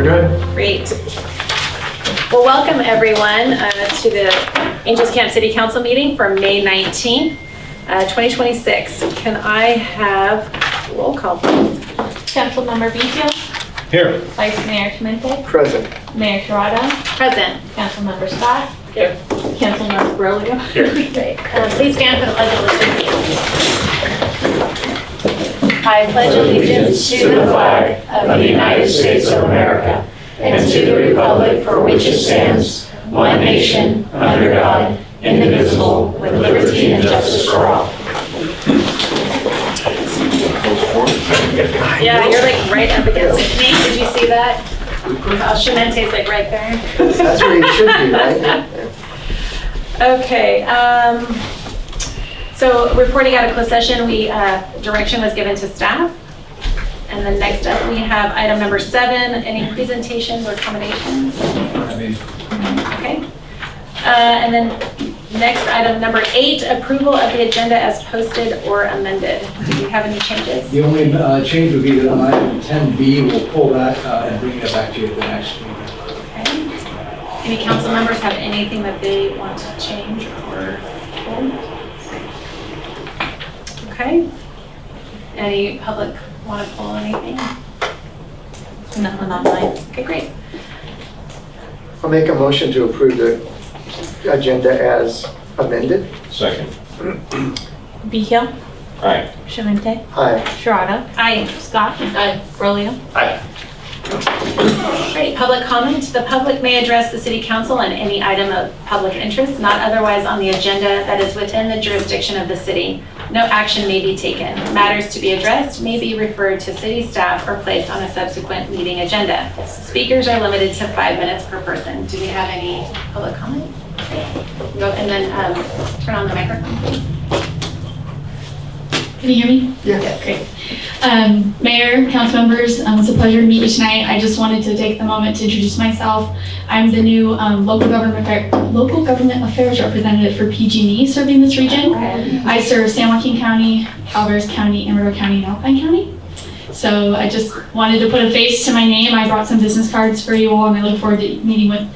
good. Great. Well, welcome everyone to the Angels Camp City Council meeting for May 19th, 2026. Can I have roll call, please? Councilmember Vallecito. Here. Vice Mayor Clemente. Present. Mayor Sharada. Present. Councilmember Scott. Here. Councilmember Brolio. Here. Great. Please stand for the Pledge of Allegiance. I pledge allegiance to the flag of the United States of America and to the republic for which it stands, one nation, under God, indivisible, with liberty and justice for all. Yeah, you're like right up against it. Nate, did you see that? Shemente's like right there. That's where you should be, right? Okay, so reporting out of closed session, direction was given to staff. And then next up, we have item number 7, any presentations or accommodations? Okay. And then next item number 8, approval of the agenda as posted or amended. Do you have any changes? The only change would be that on item 10B, we'll pull that and bring it back to you at the next meeting. Okay. Any council members have anything that they want to change or pull? Okay. Any public want to pull anything? Nothing online. Okay, great. I'll make a motion to approve the agenda as amended. Second. Vallecito. Aye. Clemente. Aye. Sharada. Aye. Scott. Aye. Brolio. Aye. Great. Public comment. The public may address the city council on any item of public interest, not otherwise on the agenda that is within the jurisdiction of the city. No action may be taken. Matters to be addressed may be referred to city staff or placed on a subsequent meeting agenda. Speakers are limited to 5 minutes per person. Do we have any public comment? Go and then turn on the microphone, please. Can you hear me? Yes. Great. Mayor, council members, it's a pleasure to meet you tonight. I just wanted to take the moment to introduce myself. I'm the new local government affairs representative for PG&E serving this region. I serve San Joaquin County, Calvert County, Amarillo County, and Alpine County. So I just wanted to put a face to my name. I brought some business cards for you all, and I look forward to meeting with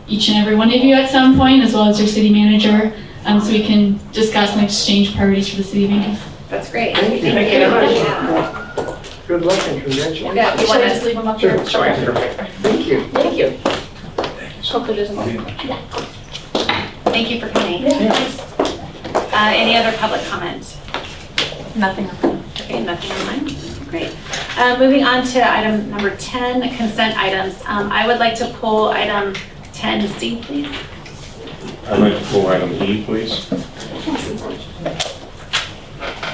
each and every one of you at some point, as well as your city manager, so we can discuss and exchange priorities for the city of Angels. That's great. Thank you. Thank you very much. Good luck and congratulations. Yeah, you want to just leave them up here? Sure. Thank you. Thank you. Thank you for coming. Any other public comment? Nothing online. Okay, nothing online. Great. Moving on to item number 10, consent items. I would like to pull item 10C, please. I'd like to pull item E, please.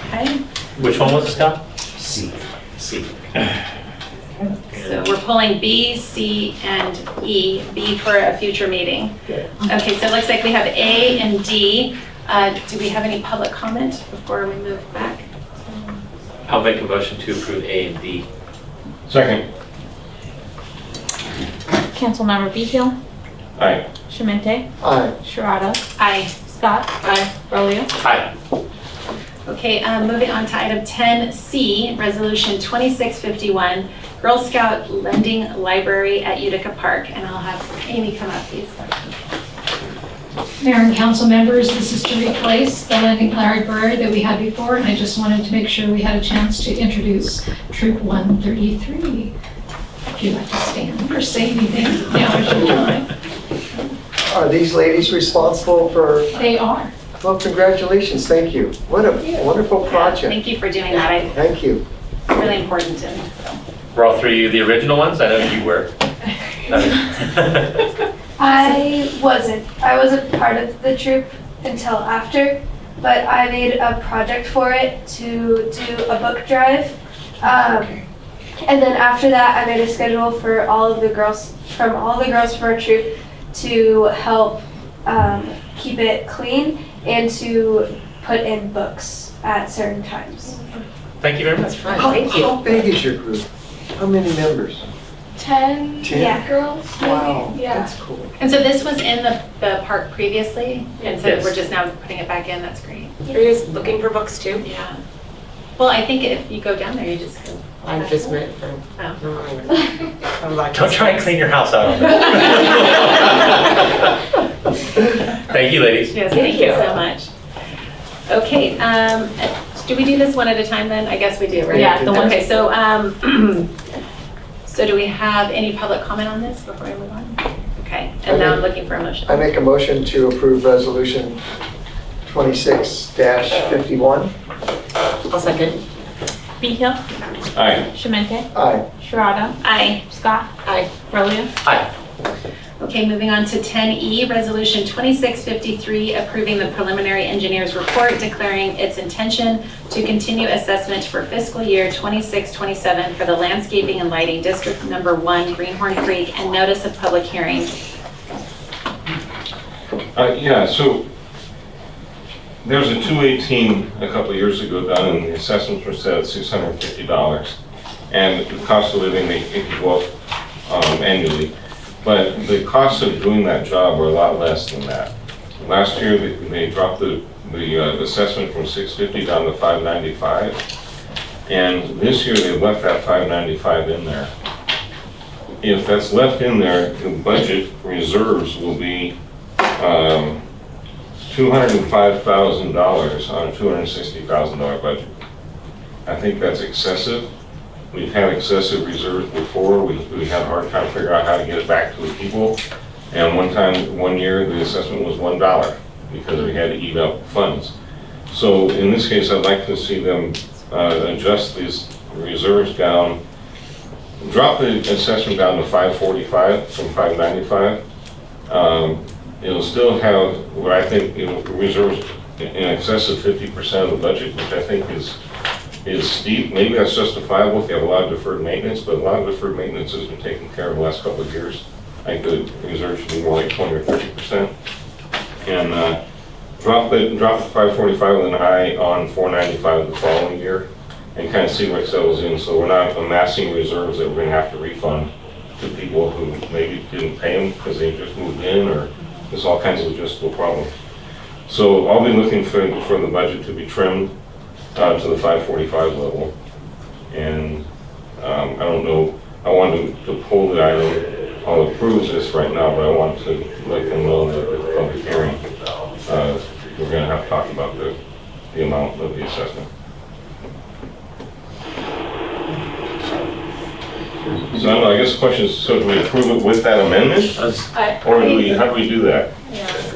Okay. Which one was it, Scott? C. C. So we're pulling B, C, and E. B for a future meeting. Okay. Okay, so it looks like we have A and D. Do we have any public comment before we move back? I'll make a motion to approve A and D. Second. Councilmember Vallecito. Aye. Clemente. Aye. Sharada. Aye. Scott. Aye. Brolio. Aye. Okay, moving on to item 10C, Resolution 2651, Girl Scout Lending Library at Utica Park. And I'll have Amy come up, please. Mayor and council members, this is to replace the lending library that we had before, and I just wanted to make sure we had a chance to introduce Troop 133. If you'd like to stand or say anything, now is your time. Are these ladies responsible for, They are. well, congratulations, thank you. What a wonderful project. Thank you for doing that. Thank you. It's really important. And so. Were all three of you the original ones? I know you were. I wasn't. I wasn't part of the troop until after, but I made a project for it to do a book drive. And then after that, I made a schedule for all of the girls, from our troop, to help keep it clean and to put in books at certain times. Thank you very much. How big is your group? How many members? 10 10? girls, maybe? Wow, Yeah. that's cool. And so this was in the park previously, and so Yes. we're just now putting it back in. That's great. Are you guys looking for books too? Yeah. Well, I think if you go down there, you just go I just meant for, Don't try and clean your house out. Thank you, ladies. Yes, thank you so much. Okay, do we do this one at a time then? I guess we do, right? Yeah, the one- Okay, so, so do we have any public comment on this before I move on? Okay, and now I'm looking for a motion. I make a motion to approve resolution 26-51. I'll second. Behill, Aye. Shemente, Aye. Sharada, Aye. Scott, Aye. Bralia. Aye. Okay, moving on to 10E, Resolution 2653, approving the preliminary engineer's report declaring its intention to continue assessment for fiscal year 26-27 for the landscaping and lighting District Number 1, Greenhorn Creek, and notice of public hearing. Yeah, so there's a 218 a couple of years ago done, and the assessments were set at $650. And the cost of living, it can go up annually. But the costs of doing that job are a lot less than that. Last year, they dropped the assessment from $650 down to $595. And this year, they left that $595 in there. If that's left in there, the budget reserves will be $205,000 on a $260,000 budget. I think that's excessive. We've had excessive reserves before. We had a hard time figuring out how to get it back to the people. And one year, the assessment was $1 because we had to eat up funds. So in this case, I'd like to see them adjust these reserves down, drop the assessment down to $545 from $595. It'll still have what I think reserves in excess of 50% of the budget, which I think is steep. Maybe that's justifiable if you have a lot of deferred maintenance, but a lot of deferred maintenance has been taken care of the last couple of years. I think the reserve should be more like 20 or 30%. And drop the 545 with an eye on 495 the following year, and kind of see where it settles in. So we're not amassing reserves that we're going to have to refund to people who maybe didn't pay them because they just moved in, or there's all kinds of logistical problems. So I'll be looking for the budget to be trimmed to the 545 level. And I don't know, I wanted to pull the item. I'll approve this right now, but I want to let them know that at the public hearing, we're going to have to talk about the amount of the assessment. So I don't know, I guess the question is, so do we approve it with that amendment? Or how do we do that?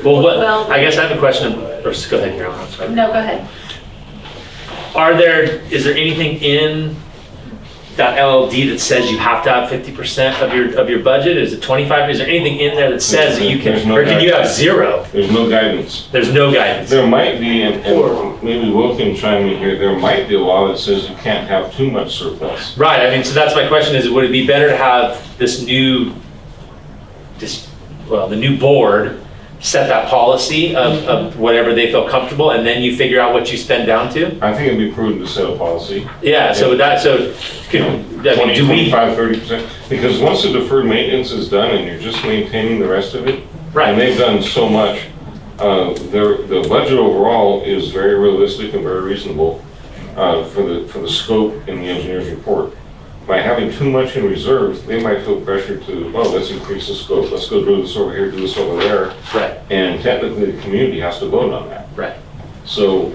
Well, I guess I have a question. Or go ahead, Carol. I'm sorry. No, go ahead. Is there anything in that LLD that says you have to have 50% of your budget? Is it 25? Is there anything in there that says that you can, or can you have zero? There's no guidance. There's no guidance. There might be, and maybe Will can chime in here, there might be a law that says you can't have too much surplus. Right, I mean, so that's my question is, would it be better to have the new board set that policy of whatever they feel comfortable, and then you figure out what you spend down to? I think it'd be prudent to set a policy. Yeah, so could, I mean, 20, 25, 30%. Because once the deferred maintenance is done and you're just maintaining the rest of it, right, and they've done so much, the budget overall is very realistic and very reasonable for the scope in the engineer's report. By having too much in reserves, they might feel pressure to, oh, let's increase the scope. Let's go do this over here, do this over there. Right. And technically, the community has to vote on that. Right. So,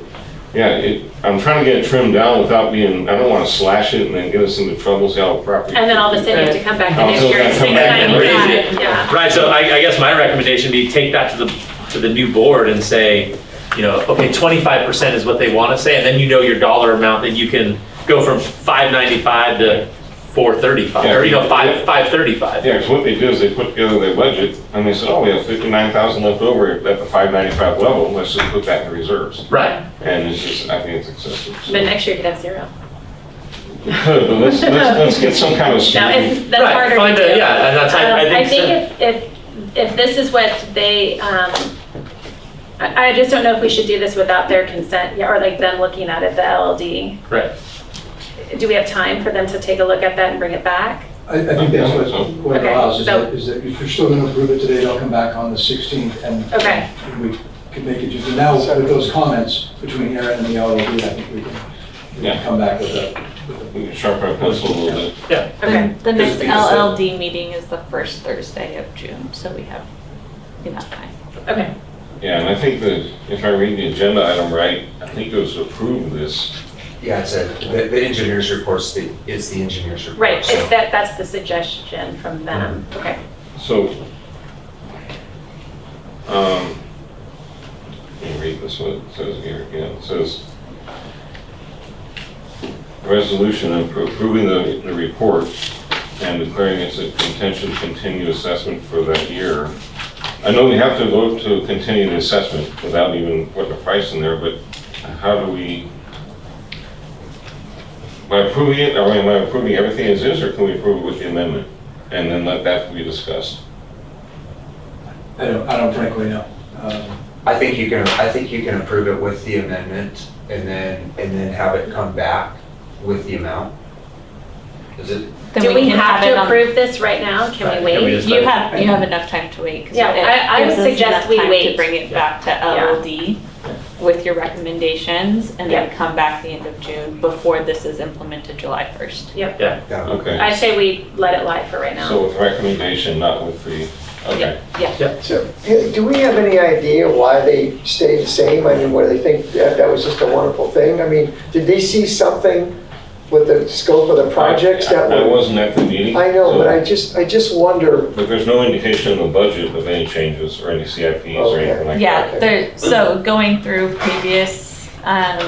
yeah, I'm trying to get it trimmed down without being, I don't want to slash it and then get us into trouble, see how property. And then all of a sudden you have to come back the Oh, next so year and come back and raise $695. Yeah. Right, so I guess my recommendation would be take that to the new board and say, okay, 25% is what they want to say, and then your dollar amount that you can go from 595 to 435, or 535. Yeah, because what they do is they put together their budget and they said, oh, we have 59,000 left over at the 595 level, let's just put that in the reserves. Right. And it's just, I think it's excessive. So. But next year you could have zero. You could, but let's get some kind of No, that's right, harder find to do. and that's I think if this is what they, I just don't know if we should do this without their consent, or like them looking at it, the LLD. Right. Do we have time for them to take a look at that and bring it back? I think that's what it Okay, allows, is so- that if you're still gonna approve it today, they'll come back on the 16th and Okay. we can make it just, now with those comments between Aaron and the LLD, I think we can come back with a We can sharpen our pencil a little bit. Yeah. Okay. The next Because they said- LLD meeting is the first Thursday of June, so we have enough time. Okay. Yeah, and I think that if I read the agenda item right, I think it was to approve this. Yeah, the engineer's reports, it's the engineer's report. Right, so- it's that's the suggestion from them. Okay. So, let me read this, what it says here again. It says, resolution approving the report and declaring it's a contention continue assessment for that year. I know we have to vote to continue the assessment without even putting a price in there, but how do we, by approving it, am I approving everything as is, or can we approve it with the amendment? And then let that be discussed? I don't frankly know. I think you can approve it with the amendment and then have it come back with the amount. Is it? Then Do we can have it to on- approve this right now? Can Right, we can we wait? just- You have enough time to wait. 'Cause Yeah, it I would gives us suggest enough we time wait. To bring it back to LLD with your recommendations and then come back the end of June before this is implemented July 1st. Yep. Yeah. Yeah. Okay. I say we let it lie for right now. So with recommendation, not with the, okay. So, do we have any idea why they stayed the same? I mean, whether they think that was just a wonderful thing? I mean, did they see something with the scope of the projects that I were? wasn't at the meeting. I know, so- but I just wonder, But there's no indication in the budget of any changes or any CIPs or Okay. anything like that. Yeah, so going through previous,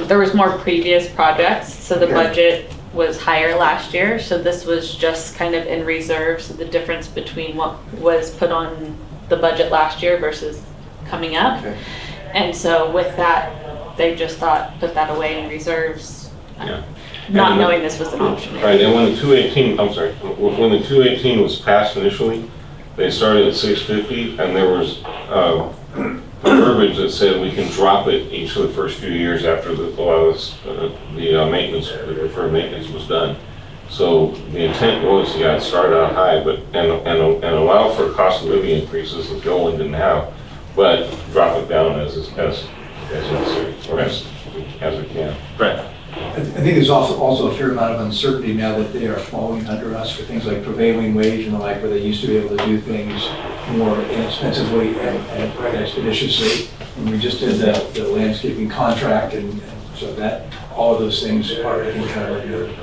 there was more previous projects, so the Okay. budget was higher last year, so this was just kind of in reserve, so the difference between what was put on the budget last year versus coming up. Okay. And so with that, they just thought, put that away in reserves, Yeah. not And- knowing this was an option. Right, and when the 218, I'm sorry, when the 218 was passed initially, they started at 650, and there was verbiage that said we can drop it each of the first few years after a lot of the maintenance, the deferred maintenance was done. So the intent was, yeah, start out high, but, and allow for cost of living increases that Joel didn't have, but drop it down as necessary, or as we can. Right. I think there's also a fair amount of uncertainty now that they are falling under us for things like prevailing wage and the like, where they used to be able to do things more inexpensively and expeditiously. And we just did the landscaping contract, and so that, all of those things are, I think, kind of reviewed.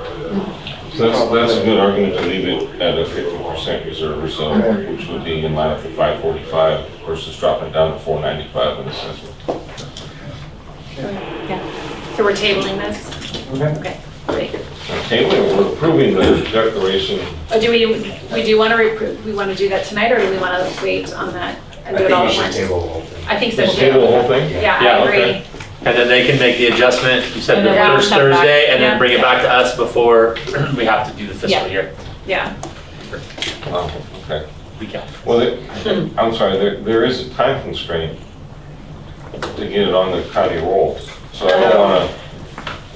So that's a good argument to leave it at a 50% reserve or so, which would be in line with the 545 versus dropping down to 495 in assessment. So we're tabling this? Okay. Okay, great. Okay, we're approving the declaration. Do we do want to we want to do that tonight, or do we want to wait on that and I do it think all we at should once? table the whole thing. I think so Let's table the too. whole thing? Yeah, Yeah, I agree. okay. And then they can make the adjustment, you said And the then we'll first come back. Thursday, and Yeah. then bring it back to us before we have to do the fiscal Yeah. year. Yeah. Wow, okay. We can. Well, I'm sorry, there is a time constraint to get it on the county roll. So I don't want to,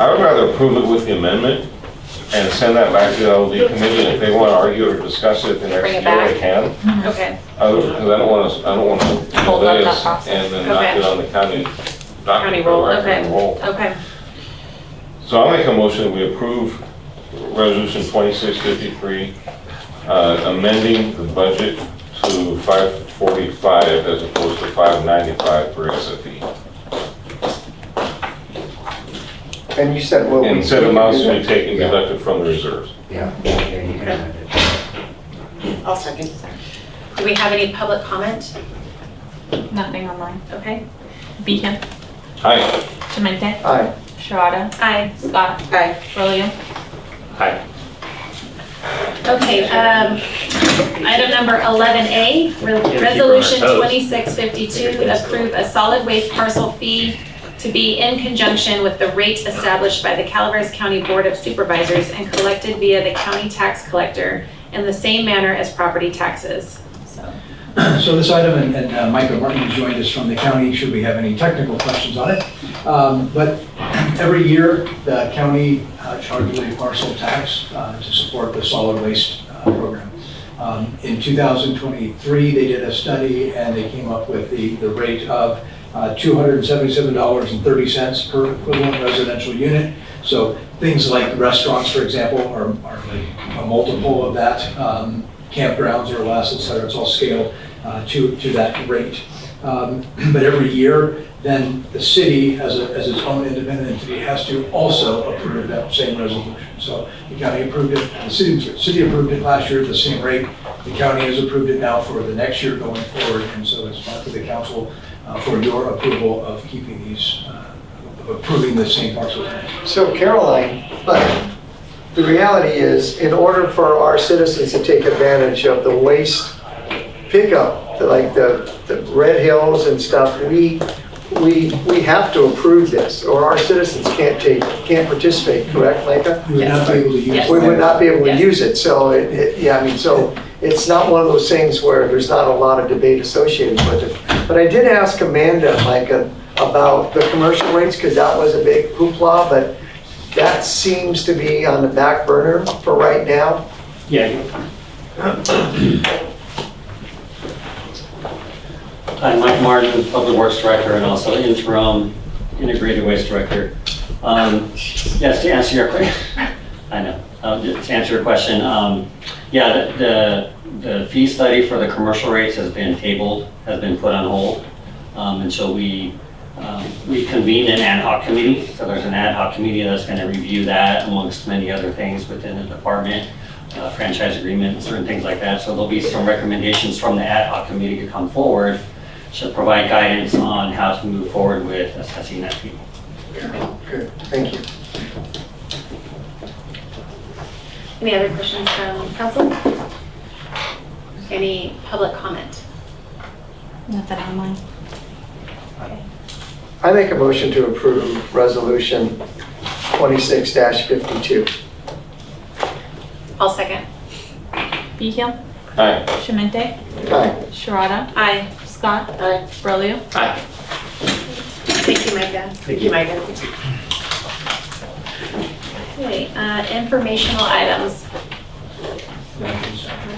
I would rather approve it with the amendment and send that back to the LD committee. And if they want to argue or discuss it the next Bring year, it back. they can. Okay. Because I don't want to Hold up delay that us process. and then not Okay. get on the county County document. roll, or record okay. roll. Okay. So I'll make a motion that we approve resolution 2653, amending the budget to 545 as opposed to 595 for SFE. and you said, well. And said amounts to be taken deducted from the reserves. Yeah, you can amend it. I'll second. Do we have any public comment? Nothing online. Okay. Beacon, Aye. Demente, Aye. Sharada, Aye. Scott, Aye. Rolio. Hi. Okay, item number 11A, resolution 2652, approve a solid waste parcel fee to be in conjunction with the rate established by the Calaveras County Board of Supervisors and collected via the county tax collector in the same manner as property taxes. So this item, and Micah Martin joined us from the county, should we have any technical questions on it. But every year, the county charges a parcel tax to support the solid waste program. In 2023, they did a study and they came up with the rate of $277.30 per equivalent residential unit. So Things like restaurants, for example, are like a multiple of that. Campgrounds are less, et cetera. It's all scaled to that rate. But every year, then the city, as its own independent entity, has to also approve that same resolution. So the county approved it, the city approved it last year at the same rate. The county has approved it now for the next year going forward, and so it's back to the council for your approval of keeping these, approving the same parcel. So Caroline, but the reality is, in order for our citizens to take advantage of the waste pickup, like the Red Hills and stuff, we have to approve this, or our citizens can't participate, correct, Micah? We would not be able to use Yes. it. We would not be able to Yes. use it, so so it's not one of those things where there's not a lot of debate associated with it. But I did ask Amanda, Micah, about the commercial rates, because that was a big hoopla, but that seems to be on the back burner for right now. Yeah. I'm Mike Martin, Public Works Director and also interim Integrated Waste Director. Yes, to answer your question, I know. To answer your question, yeah, the fee study for the commercial rates has been tabled, has been put on hold until we convened an ad hoc committee. So there's an ad hoc committee that's going to review that amongst many other things within the department, franchise agreement and certain things like that. So there'll be some recommendations from the ad hoc committee to come forward to provide guidance on how to move forward with assessing that fee. Good, thank you. Any other questions from council? Any public comment? Nothing online. I make a motion to approve resolution 26-52. I'll second. Behill, Aye. Shemente, Aye. Sharada, Aye. Scott, Brolio. Aye. Thank you, Micah. Thank you, Micah. Okay, informational items.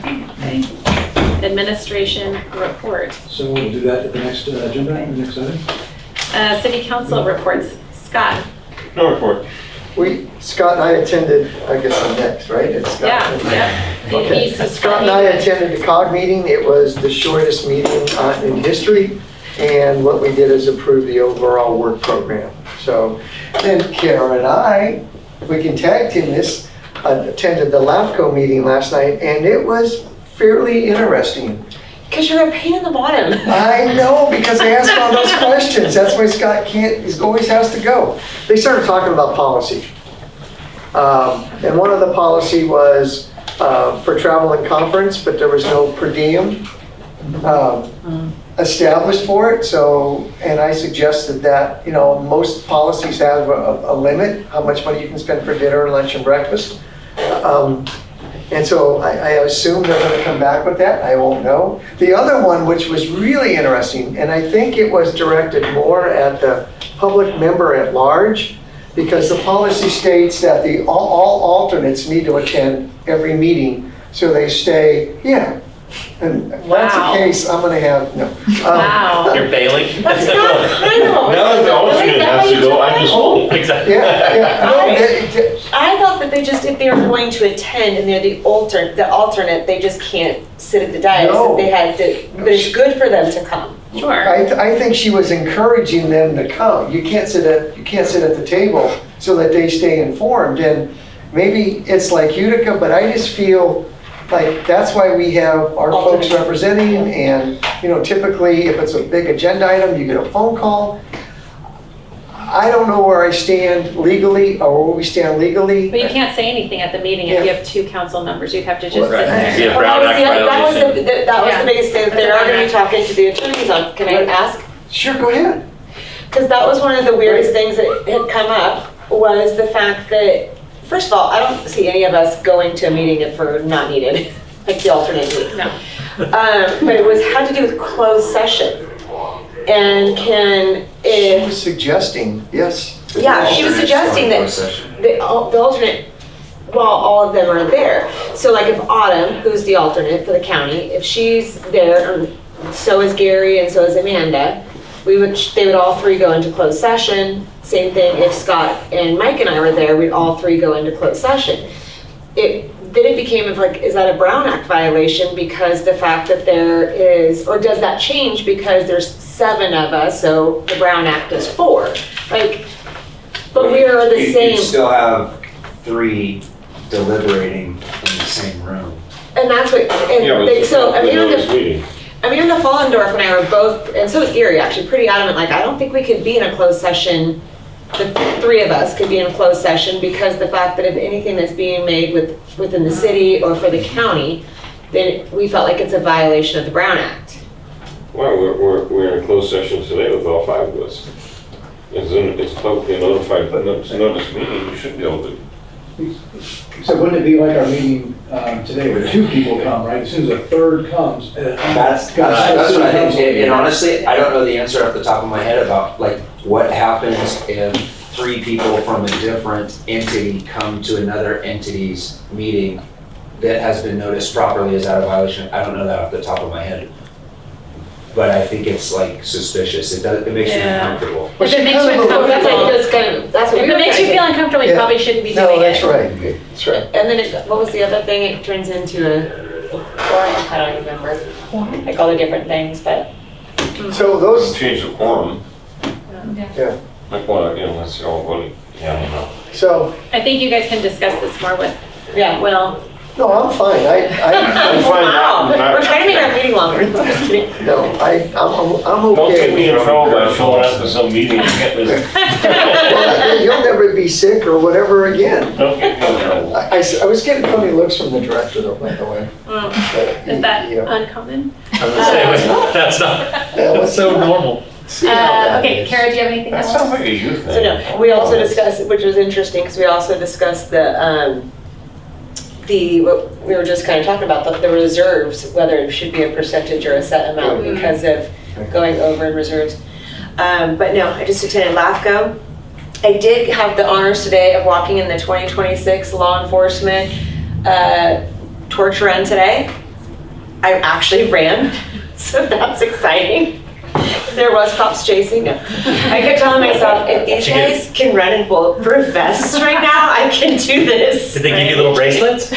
Okay. Administration report. So we'll do that at the next agenda, the next item. City council reports. Scott? No report. Scott and I attended, I guess I'm next, right? It's Scott. Yeah. Okay. He's Scott and I attended the COG meeting. It was the shortest meeting in history. And what we did is approve the overall work program. So then Kara and I, we can tag team this, attended the LAFCO meeting last night, and it was fairly interesting. Because you're a pain in the bottom. I know, because they ask all those questions. That's why Scott he always has to go. They started talking about policy. And one of the policy was for travel and conference, but there was no per diem established for it. So, and I suggested that, most policies have a limit, how much money you can spend for dinner, lunch, and breakfast. And so I assume they're going to come back with that. I won't know. The other one, which was really interesting, and I think it was directed more at the public member at large, because the policy states that all alternates need to attend every meeting, so they stay. Yeah. And if that's the case, I'm going to have no. Wow. You're bailing? That's not, I know. Now that the alternate has to go, I'm just holding. Exactly. Yeah. No, I thought that if they were going to attend and they're the alternate, they just can't sit at the dais. No. They had to, but it's good for them to come. Sure. I think she was encouraging them to come. You can't sit at the table so that they stay informed. And maybe it's like Utica, but I just feel like that's why we have our folks representing. And typically if it's a big agenda item, you get a phone call. I don't know where I stand legally or where we stand legally. But you can't say anything at the meeting if you have two council members. You'd have to just sit there. Yeah, Brown Act violation. That was the biggest thing, that they're not gonna be talking to the attorneys on, can I ask? Sure, go ahead. Because that was one of the weirdest things that had come up, was the fact that, first of all, I don't see any of us going to a meeting if we're not needed, like the alternate meeting. No. But it had to do with closed session. And She if, was suggesting, yes. yeah, she was suggesting that the alternate, well, all of them are there. So like if Autumn, who's the alternate for the county, if she's there, and so is Gary and so is Amanda, they would all three go into closed session, same thing, if Scott and Mike and I were there, we'd all three go into closed session. Then it became of like, is that a Brown Act violation because the fact that there is, or does that change because there's 7 of us, so the Brown Act is 4? Like, but we are the You same. still have 3 deliberating in the same room. And that's what, and Yeah, they, so, I mean, on this the, meeting. Fallendorf and I were both, and so was Erie actually, pretty adamant, like, I don't think we could be in a closed session, the 3 of us could be in a closed session because the fact that if anything that's being made within the city or for the county, then we felt like it's a violation of the Brown Act. Well, we're in a closed session today with all 5 of us. It's publicly notified, but it's a notice meeting, you should be able to. So wouldn't it be like our meeting today where 2 people come, right? As soon as a third comes. That's what I think, and honestly, I don't know the answer off the top of my head about like what happens if 3 people from a different entity come to another entity's meeting that has been noticed properly. Is that a violation? I don't know that off the top of my head. But I think it's like suspicious. It makes you uncomfortable. If it makes you uncomfortable, That's what if we it were makes you trying feel to uncomfortable, you Yeah. probably shouldn't be No, doing that's it. right, that's right. And then what was the other thing? It turns into I don't remember. I call it different things, but. So those, Change the quorum, yeah, like, well, that's all, yeah, I don't know. so, I think you guys can discuss this more with Yeah. Will. no, I'm fine, I'm fine. Wow, not- we're trying to make our meeting longer. Just kidding. no, I'm okay. Don't get me in trouble by showing up to some meeting and getting this. Well, you'll never be sick or whatever again. Don't get me in trouble. I was getting funny looks from the director though, by the way. But, Is that you know, uncommon? That's not, yeah, that's let's so normal. see how that Okay, is. Kara, do you have anything That else? sounds like a youth So thing. no, we also discussed, which was interesting, because we also discussed what we were just kind of talking about, the reserves, whether it should be a percentage or a set amount because of going over in reserves. But no, I just attended LAFCO. I did have the honors today of walking in the 2026 law enforcement torch run today. I actually ran, so that's exciting. There was cops chasing. No. I kept telling myself, if these guys can run in bulletproof vests right now, I can do this. Did they give you little bracelets?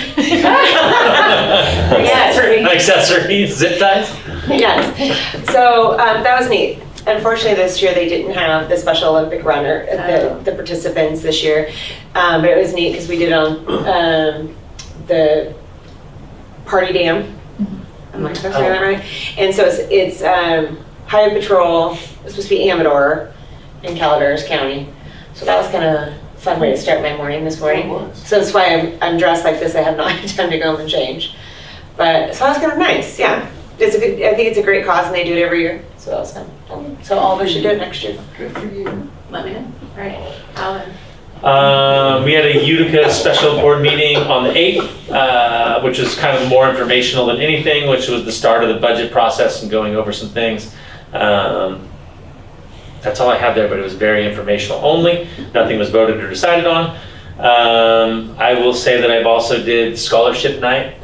Yes. Accessories, zip ties? Yes. So that was neat. Unfortunately, this year they didn't have the Special Olympic runner, the participants this year. But it was neat because we did on the Party Dam. Am I supposed to say that right? And so it's Highway Patrol. It's supposed to be Amador in Calaveras County. So that was kind of a fun way to start my morning this morning. So that's why I'm dressed like this. I have not had time to go home and change. But so that was kind of nice. Yeah. It's a good. I think it's a great cause, and they do it every year. So that was fun. So all of us should do it next year. Good for you. Let me know. All right, Alan. We had a Utica special board meeting on the 8th, which was kind of more informational than anything, which was the start of the budget process and going over some things. That's all I have there, but it was very informational only. Nothing was voted or decided on. I will say that I've also did scholarship night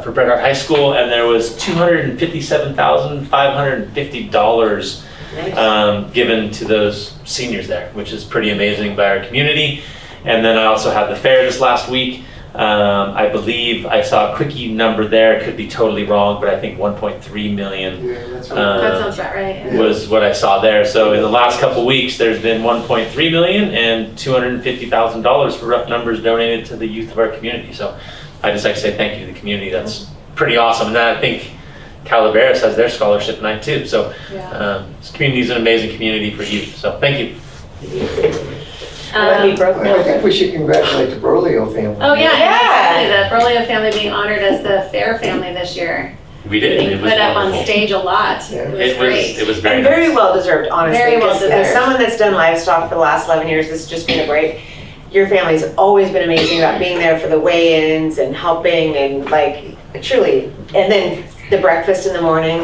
for Bret Harte High School, and there was $257,550 given to those seniors there, which is pretty amazing by our community. And then I also had the fair this last week. I believe I saw a quickie number there, could be totally wrong, but I think 1.3 million Yeah, that's right. That sounds about right. was what I saw there. So in the last couple weeks, there's been 1.3 million and $250,000 for rough numbers donated to the youth of our community. So I just like to say thank you to the community. That's pretty awesome. And then I think Calaveras has their scholarship night too. So this community is an amazing community for youth. So thank you. I think we should congratulate the Brolio family. Oh yeah, Yeah. exactly. The Brolio family being honored as the fair family this year. We did. Being It was put up on wonderful. stage a lot. Yeah. It was It great. was very And nice. very well deserved, honestly. Very well 'cause deserved. As someone that's done livestock for the last 11 years, this has just been a break. Your family's always been amazing about being there for the weigh-ins and helping and like truly. And then the breakfast in the morning,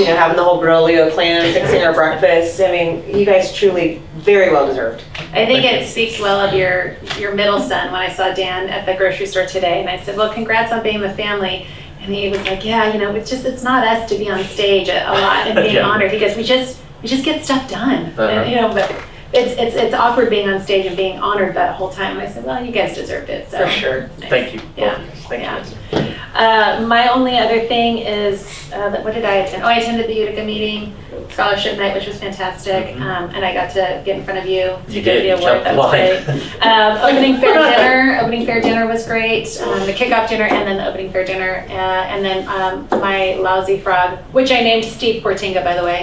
having the whole Brolio clan fixing our breakfast. I mean, you guys truly very well deserved. I think it speaks well of your middle son when I saw Dan at the grocery store today and I said, well, congrats on being the family. And he was like, yeah, it's not us to be on stage a lot and being Yeah. honored. He goes, we just get stuff done. Uh-huh. And, but it's awkward being on stage and being honored that whole time. And I said, well, you guys deserved it, so. For sure. it's nice. Thank you. Yeah. Thank Yeah. you. My only other thing is, what did I attend? Oh, I attended the Utica meeting, scholarship night, which was fantastic. And I got to get in front of you to You give did. the You award. jumped That the was line. great. Opening fair dinner was great. The kickoff dinner and then the opening fair dinner. And then my lousy frog, which I named Steve Portinga, by the way.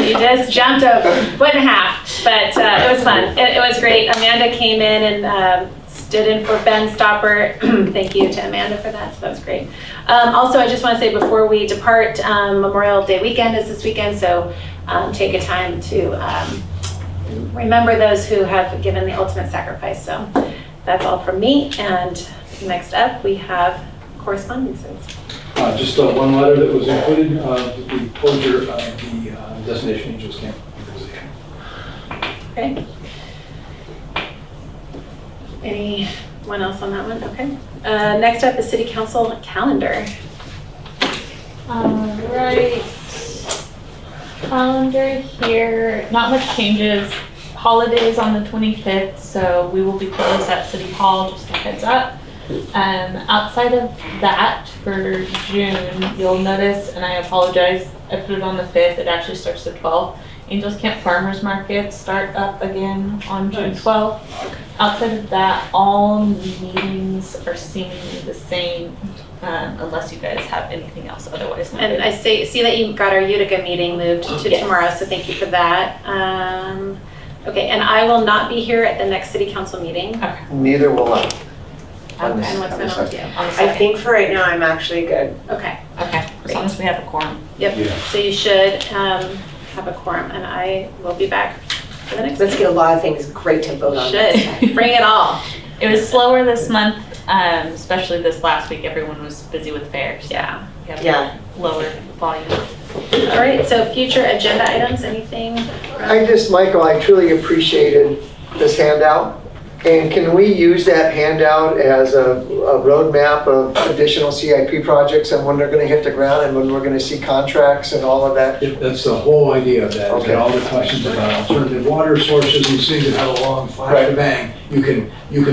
He just jumped a foot and a half, but it was fun. It was great. Amanda came in and stood in for Ben Stopper. Thank you to Amanda for that, so that was great. Also, I just want to say before we depart, Memorial Day weekend is this weekend, so take a time to remember those who have given the ultimate sacrifice. So that's all from me, and next up we have correspondences. Just one letter that was included, the closure of the Destination Angels Camp organization. Okay. Anyone else on that one? Okay. Next up is City Council calendar. Right. Calendar here, not much changes. Holidays on the 25th, so we will be closed at City Hall, just a heads up. Outside of that, for June, you'll notice, and I apologize, I put it on the 5th, it actually starts the 12th. Angels Camp Farmers Market start up again on June 12th. Outside of that, all meetings are seemingly the same, unless you guys have anything else otherwise noted. And I see that you got our Utica meeting moved to Yes. tomorrow, so thank you for that. Okay, and I will not be here at the next City Council meeting. Neither will I. And what's going on with you? On the I 2nd. think for right now, I'm actually good. Okay, Okay, as long as we have a quorum. yep. Yeah. So you should have a quorum, and I will be back for the next Let's meeting. get a lot of things great to vote on. Should, bring it all. It was slower this month, especially this last week. Everyone was busy with fairs. Yeah. We have Yeah. Lower volume. All right, so future agenda items, anything? Michael, I truly appreciated this handout. And can we use that handout as a roadmap of additional CIP projects and when they're gonna hit the ground and when we're gonna see contracts and all of that? That's the whole idea of that, is Okay. that all the questions about alternative water sources, these things that have a long flash to bang, you can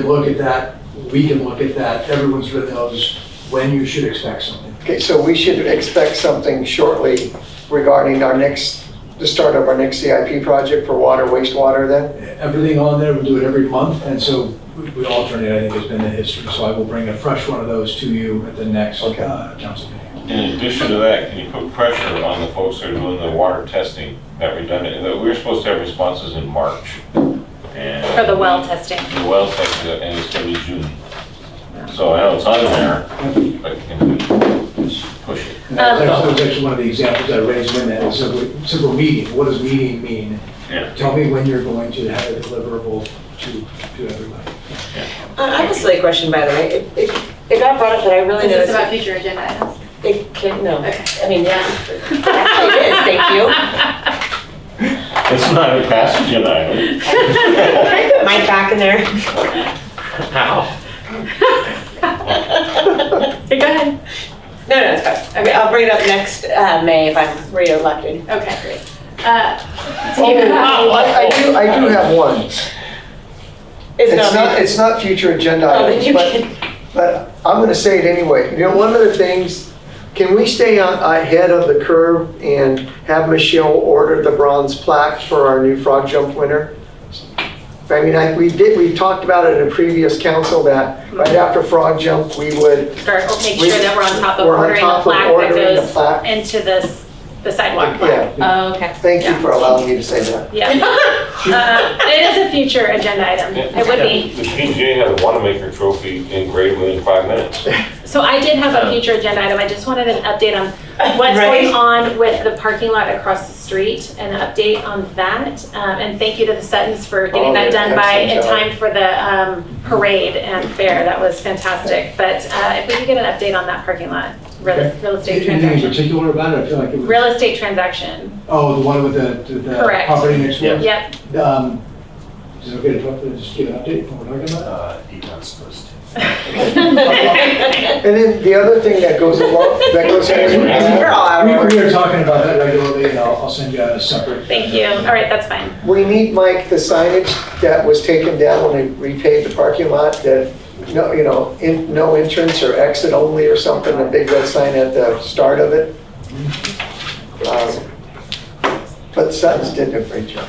look at that, we can look at that, everyone's really knows when you should expect something. Okay, so we should expect something shortly regarding the start of our next CIP project for water, wastewater then? Everything on there, we do it every month, and so we alternate, I think has been the history, so I will bring a fresh one of those to you at the next Okay. council meeting. In addition to that, can you put pressure on the folks that are doing the water testing, that redundant, that we were supposed to have responses in March? And For the well testing. the well testing, and it's gonna be June. So I know it's on there, but can we push it? And that was actually one of the examples I raised in that, is a simple meeting, what does meeting mean? Yeah. Tell me when you're going to have it deliverable to everybody. I have a silly question, by the way. It got brought up that I really Is this noticed. about future agenda items? It can, no. Okay. I mean, yeah. Actually, it is, thank you. It's not a passage item. Can I put Mike back in there? How? Hey, go ahead. No, it's fine. Okay, I'll bring it up next May if I'm re-elected. Okay, great. I do have one. It's not future agenda Oh, then you items, but I'm gonna say it anyway. You know, one of the things, can we stay ahead of the curve and have Michelle order the bronze plaques for our new frog jump winner? I mean, we talked about it in a previous council that right after frog jump, we would. Make sure that we're on top of We're on ordering top a of plaque that ordering a goes plaque. into the sidewalk plaque. Yeah, Oh, okay. thank you for allowing me to say that. Yeah. It is a future agenda item. It would be. The PGA had a Wanamaker trophy engraved within 5 minutes. So I did have a future agenda item. I just wanted an update on what's Right. going on with the parking lot across the street, and an update on that. And thank you to the Suttons for getting that done by in excellent job. time for the parade and fair. That was fantastic. But if we could get an update on that parking lot, real estate Anything in transaction. particular about it? I feel like it was. Real estate transaction. Oh, the one with the Correct. property next door? Yep. Is it okay to talk, just give an update on what we're talking about? He was supposed to. And then the other thing that goes along, that goes hand in hand, We're all out of order. We are talking about that regularly, and I'll send you out a separate. Thank you. All right, that's fine. we need, Mike, the signage that was taken down when we repaved the parking lot, that, no, no entrance or exit only or something, a big red sign at the start of it. But Sutton's did a great job.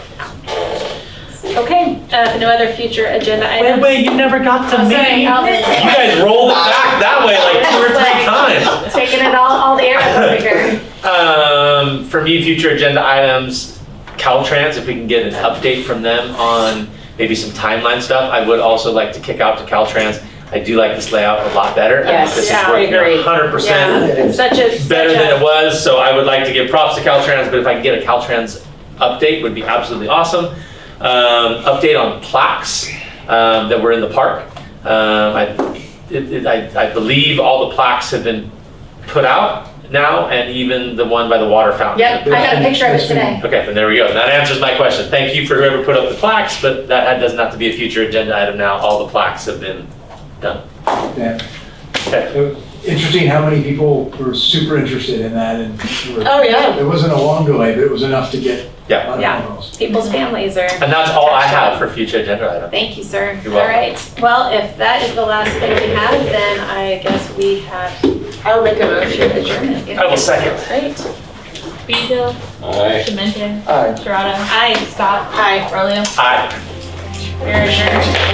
Okay, no other future agenda items? Wait, you never got to Oh, me. sorry, You Alvin. guys rolled it back that way like 2 or 3 times. Taking it all the air out over here. For me, future agenda items, Caltrans, if we can get an update from them on maybe some timeline stuff. I would also like to kick out to Caltrans. I do like this layout a lot better. I think Yes, this yeah, is I working agree. 100% Yeah, such a. better than it was, so I would like to give props to Caltrans, but if I can get a Caltrans update, would be absolutely awesome. Update on plaques that were in the park. I believe all the plaques have been put out now, and even the one by the water fountain. Yep, I got a picture of it today. Okay, then there we go. That answers my question. Thank you for whoever put up the plaques, but that doesn't have to be a future agenda item now. All the plaques have been done. Yeah. Okay. Interesting how many people were super interested in that, and Oh, yeah. it wasn't a long delay, but it was enough to get a Yeah. lot of Yeah. phone calls. People's families are. And that's all I have for future agenda items. Thank you, sir. You're All welcome. right. Well, if that is the last thing we have, then I guess we have I will make a motion. adjournment. I will second. Great. Beedle, Aye. Demente, Aye. Sharada, Aye. Scott, Hi. Aurelio. Aye. We're adjourned.